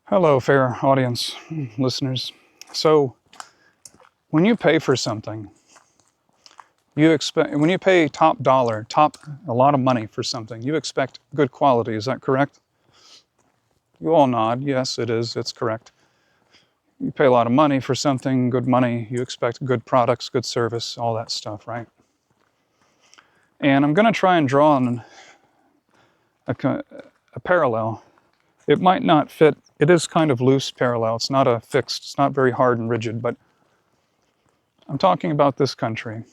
Hello, fair audience, listeners. So, when you pay for something, when you pay top dollar, a lot of money for something, you expect good quality. Is that correct? You all nod. Yes, it is. It's correct. You pay a lot of money for something, good money. You expect good products, good service, all that stuff, right? And I'm going to try and draw on a parallel. It might not fit. It is kind of loose parallel. It's not a fixed. It's not very hard and rigid, but I'm talking about this country.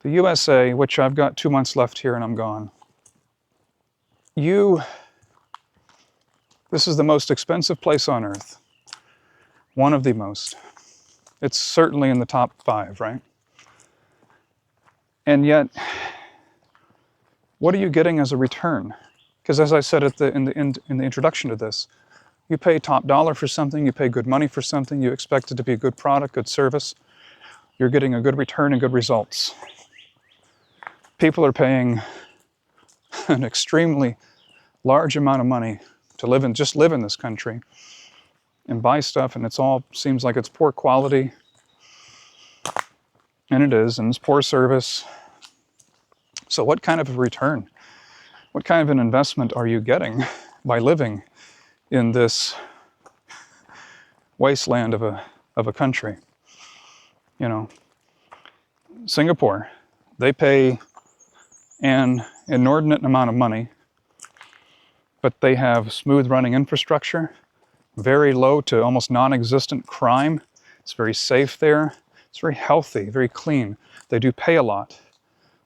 The USA, which I've got 2 months left here and I'm gone. This is the most expensive place on earth. One of the most. It's certainly in the top 5, right? And yet, what are you getting as a return? Because as I said in the introduction to this, you pay top dollar for something, you pay good money for something, you expect it to be a good product, good service. You're getting a good return and good results. People are paying an extremely large amount of money to live in this country and buy stuff, and it's all seems like it's poor quality, and it is, and it's poor service. So what kind of a return, what kind of an investment are you getting by living in this wasteland of a country? You know, Singapore, they pay an inordinate amount of money, but they have smooth running infrastructure, very low to almost non-existent crime. It's very safe there. It's very healthy, very clean. They do pay a lot,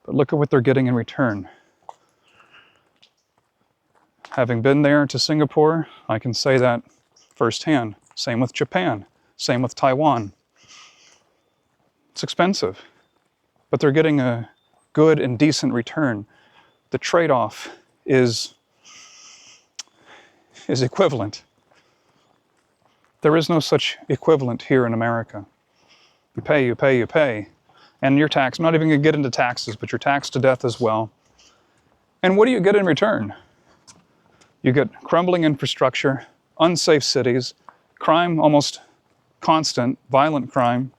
but look at what they're getting in return. Having been there to Singapore, I can say that firsthand. Same with Japan, same with Taiwan. It's expensive, but they're getting a good and decent return. The trade-off is equivalent. There is no such equivalent here in America. You pay, you pay, you pay. And your tax, I'm not even going to get into taxes, but you're taxed to death as well. And what do you get in return? You get crumbling infrastructure, unsafe cities, crime almost constant, violent crime.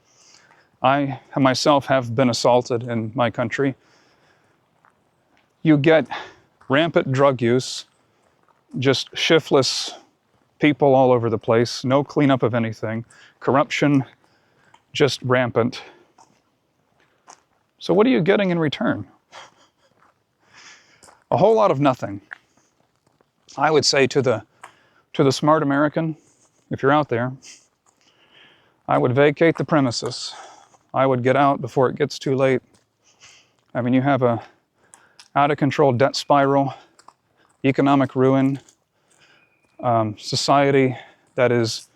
I myself have been assaulted in my country. You get rampant drug use, just shiftless people all over the place, no cleanup of anything, corruption just rampant. So what are you getting in return? A whole lot of nothing. I would say to the smart American, if you're out there, I would vacate the premises. I would get out before it gets too late. I mean, you have a out-of-control debt spiral, economic ruin, society that is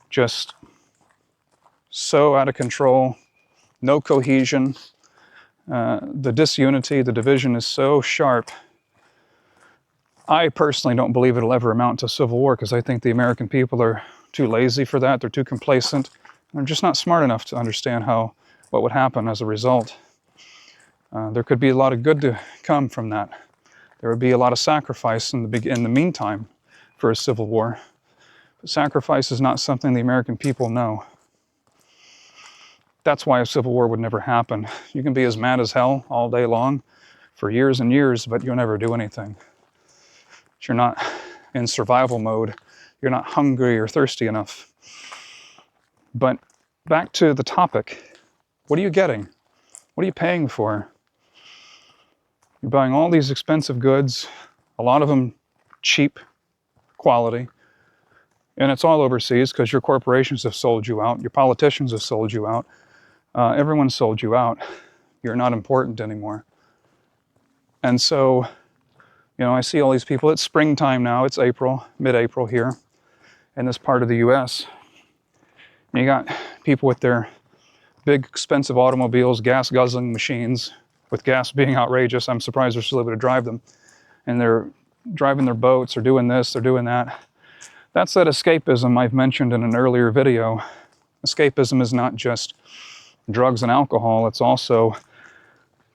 just so out of control, no cohesion. The disunity, the division is so sharp. I personally don't believe it'll ever amount to civil war because I think the American people are too lazy for that. They're too complacent. They're just not smart enough to understand what would happen as a result. There could be a lot of good to come from that. There would be a lot of sacrifice in the meantime for a civil war. But sacrifice is not something the American people know. That's why a civil war would never happen. You can be as mad as hell all day long for years and years, but you'll never do anything. You're not in survival mode. You're not hungry or thirsty enough. But back to the topic. What are you getting? What are you paying for? You're buying all these expensive goods, a lot of them cheap quality, and it's all overseas because your corporations have sold you out, your politicians have sold you out, everyone sold you out. You're not important anymore. And so, I see all these people. It's springtime now. It's April, mid-April here in this part of the U.S. And you got people with their big, expensive automobiles, gas-guzzling machines, with gas being outrageous. I'm surprised they're still able to drive them. And they're driving their boats, or doing this, they're doing that. That's that escapism I've mentioned in an earlier video. Escapism is not just drugs and alcohol. It's also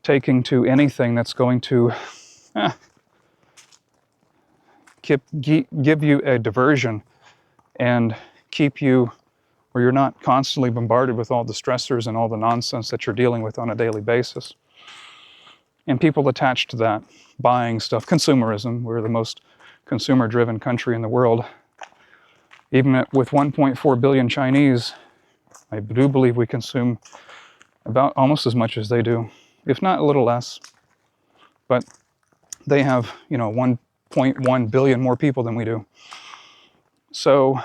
taking to anything that's going to give you a diversion and keep you where you're not constantly bombarded with all the stressors and all the nonsense that you're dealing with on a daily basis. And people attached to that, buying stuff, consumerism. We're the most consumer-driven country in the world. Even with 1.4 billion Chinese, I do believe we consume about almost as much as they do, if not a little less. But they have, 1.1 billion more people than we do. So,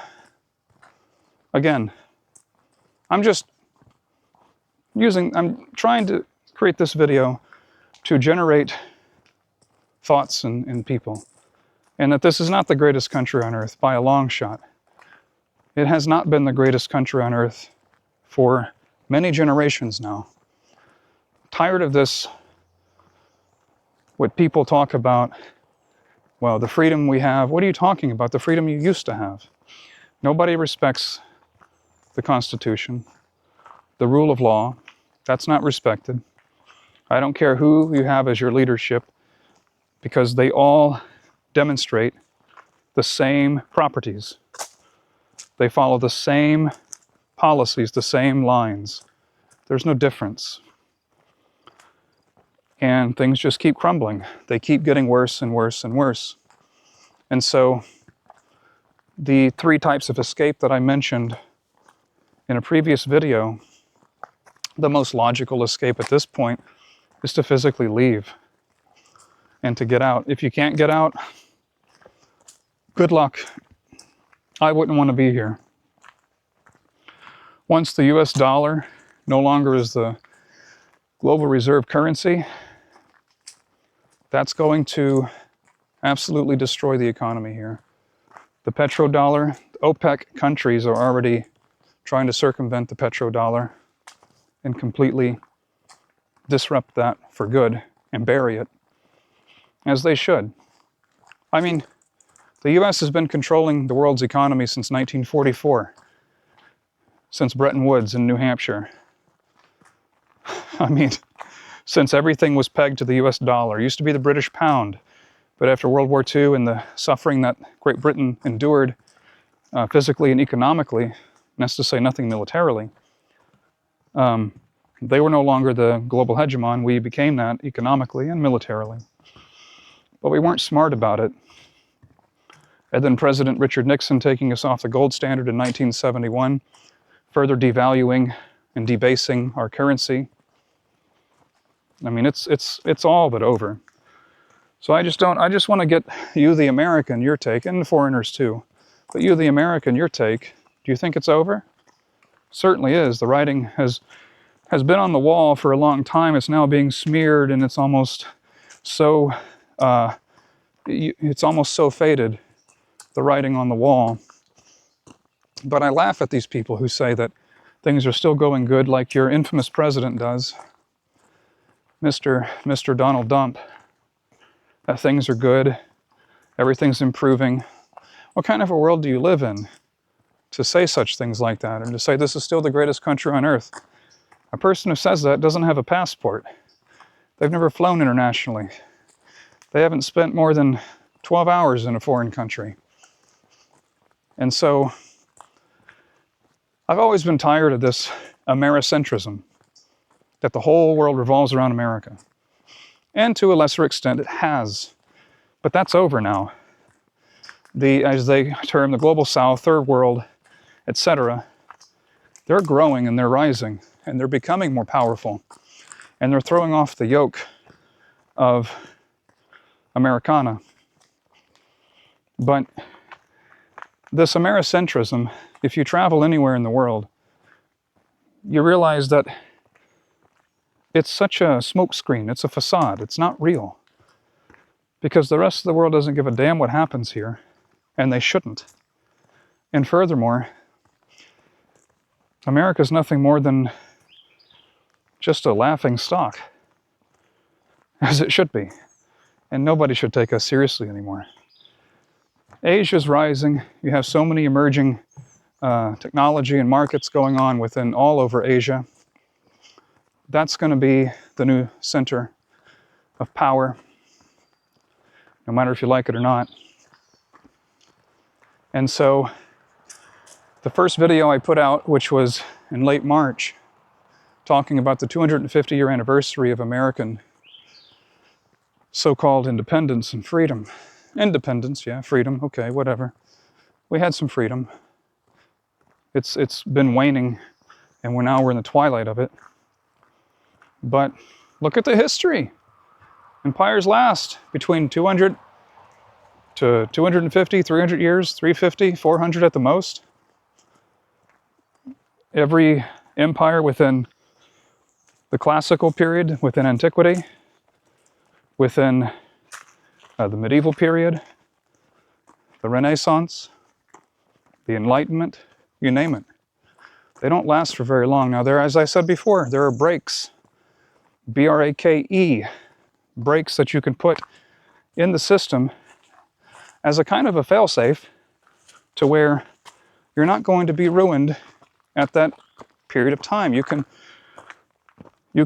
again, I'm trying to create this video to generate thoughts in people. And that this is not the greatest country on earth by a long shot. It has not been the greatest country on earth for many generations now. Tired of this, what people talk about, well, the freedom we have. What are you talking about? The freedom you used to have. Nobody respects the Constitution, the rule of law. That's not respected. I don't care who you have as your leadership, because they all demonstrate the same properties. They follow the same policies, the same lines. There's no difference. And things just keep crumbling. They keep getting worse and worse and worse. And so the 3 types of escape that I mentioned in a previous video, the most logical escape at this point is to physically leave and to get out. If you can't get out, good luck. I wouldn't want to be here. Once the US dollar no longer is the global reserve currency, that's going to absolutely destroy the economy here. The petrodollar, OPEC countries are already trying to circumvent the petrodollar and completely disrupt that for good and bury it, as they should. I mean, the US has been controlling the world's economy since 1944, since Bretton Woods in New Hampshire. I mean, since everything was pegged to the US dollar. It used to be the British pound, but after World War II and the suffering that Great Britain endured physically and economically, that's to say nothing militarily, they were no longer the global hegemon. We became that economically and militarily. But we weren't smart about it. And then President Richard Nixon taking us off the gold standard in 1971, further devaluing and debasing our currency. I mean, it's all but over. So I just want to get you, the American, your take, and the foreigners too. But you, the American, your take. Do you think it's over? Certainly is. The writing has been on the wall for a long time. It's now being smeared, and it's almost so faded, the writing on the wall. But I laugh at these people who say that things are still going good, like your infamous president does, Mr. Donald Dump, that things are good, everything's improving. What kind of a world do you live in to say such things like that, and to say this is still the greatest country on earth? A person who says that doesn't have a passport. They've never flown internationally. They haven't spent more than 12 hours in a foreign country. And so, I've always been tired of this Americentrism, that the whole world revolves around America. And to a lesser extent, it has. But that's over now. As they term the Global South, Third World, etc., they're growing and they're rising and they're becoming more powerful. And they're throwing off the yoke of Americana. But this Americentrism, if you travel anywhere in the world, you realize that it's such a smokescreen, it's a facade, it's not real. Because the rest of the world doesn't give a damn what happens here, and they shouldn't. And furthermore, America's nothing more than just a laughing stock, as it should be. And nobody should take us seriously anymore. Asia's rising. You have so many emerging technology and markets going on within all over Asia. That's going to be the new center of power, no matter if you like it or not. And so the first video I put out, which was in late March, talking about the 250-year anniversary of American so-called independence and freedom. Independence, yeah, freedom, okay, whatever. We had some freedom. It's been waning, and we're in the twilight of it. But look at the history. Empires last between 200 to 250, 300 years, 350, 400 at the most. Every empire within the classical period, within antiquity, within the medieval period, the Renaissance, the Enlightenment, you name it. They don't last for very long. Now, as I said before, there are breaks, B-R-A-K-E, breaks that you can put in the system as a kind of a fail-safe to where you're not going to be ruined at that period of time. You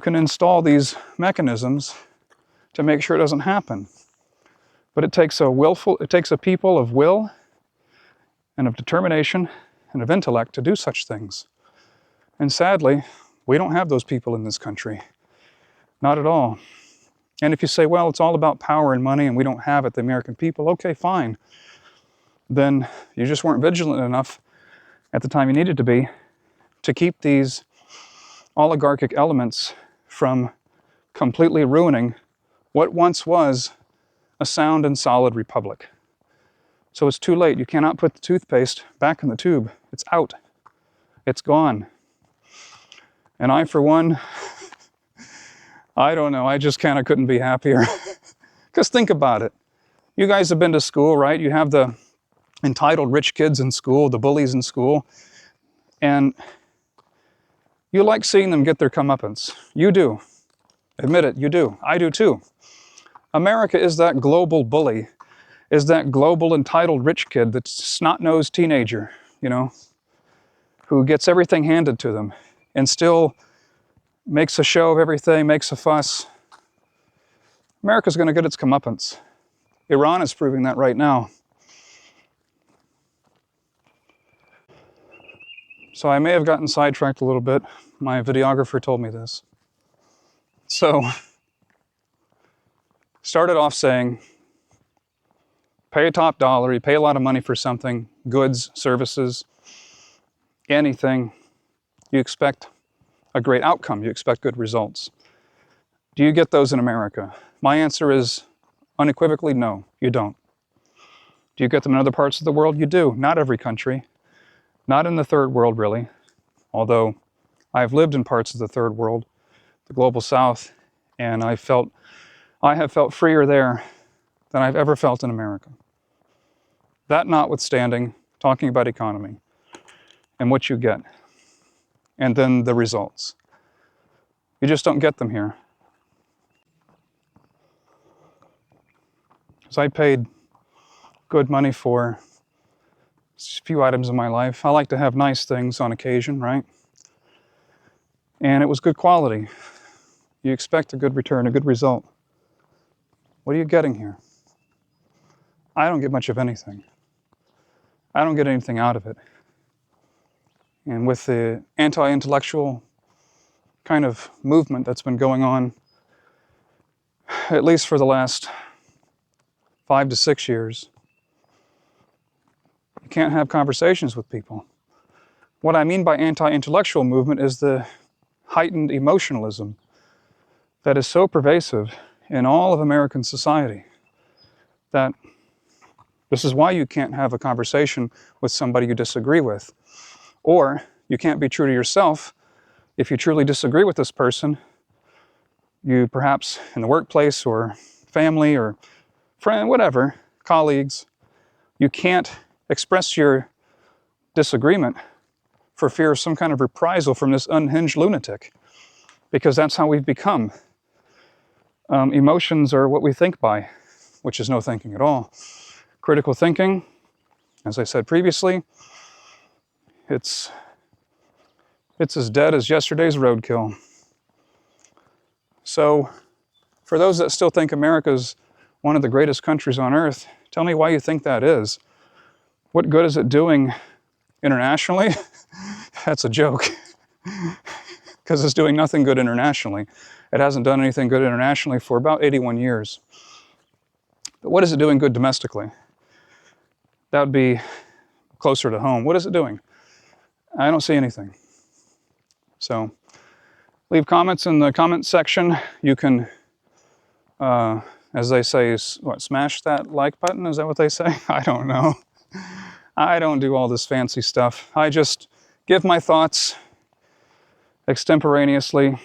can install these mechanisms to make sure it doesn't happen. But it takes a people of will and of determination and of intellect to do such things. And sadly, we don't have those people in this country. Not at all. And if you say, well, it's all about power and money and we don't have it, the American people, okay, fine. Then you just weren't vigilant enough at the time you needed to be to keep these oligarchic elements from completely ruining what once was a sound and solid republic. So it's too late. You cannot put the toothpaste back in the tube. It's out. It's gone. And I, for one, I don't know, I just kind of couldn't be happier. Because think about it. You guys have been to school, right? You have the entitled rich kids in school, the bullies in school, and you like seeing them get their comeuppance. You do. Admit it, you do. I do too. America is that global bully, is that global entitled rich kid, that snot-nosed teenager, you know, who gets everything handed to them and still makes a show of everything, makes a fuss. America's going to get its comeuppance. Iran is proving that right now. So I may have gotten sidetracked a little bit. My videographer told me this. So, started off saying, pay a top dollar, you pay a lot of money for something, goods, services, anything, you expect a great outcome, you expect good results. Do you get those in America? My answer is unequivocally no, you don't. Do you get them in other parts of the world? You do. Not every country. Not in the third world, really. Although I've lived in parts of the third world, the global south, and I have felt freer there than I've ever felt in America. That notwithstanding, talking about economy and what you get, and then the results. You just don't get them here. Because I paid good money for a few items in my life. I like to have nice things on occasion, right? And it was good quality. You expect a good return, a good result. What are you getting here? I don't get much of anything. I don't get anything out of it. And with the anti-intellectual kind of movement that's been going on, at least for the last 5 to 6 years, you can't have conversations with people. What I mean by anti-intellectual movement is the heightened emotionalism that is so pervasive in all of American society that this is why you can't have a conversation with somebody you disagree with. Or you can't be true to yourself. If you truly disagree with this person, you perhaps in the workplace or family or friend, whatever, colleagues, you can't express your disagreement for fear of some kind of reprisal from this unhinged lunatic, because that's how we've become. Emotions are what we think by, which is no thinking at all. Critical thinking, as I said previously, it's as dead as yesterday's roadkill. So, for those that still think America's one of the greatest countries on earth, tell me why you think that is. What good is it doing internationally? That's a joke. Because it's doing nothing good internationally. It hasn't done anything good internationally for about 81 years. But what is it doing good domestically? That would be closer to home. What is it doing? I don't see anything. So leave comments in the comment section. You can, as they say, smash that like button? Is that what they say? I don't know. I don't do all this fancy stuff. I just give my thoughts extemporaneously.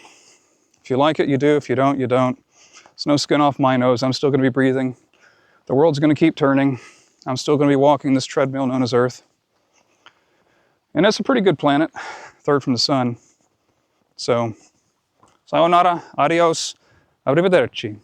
If you like it, you do. If you don't, you don't. It's no skin off my nose. I'm still going to be breathing. The world's going to keep turning. I'm still going to be walking this treadmill known as Earth. And it's a pretty good planet, third from the sun. So, sayonara, adios, arrivederci.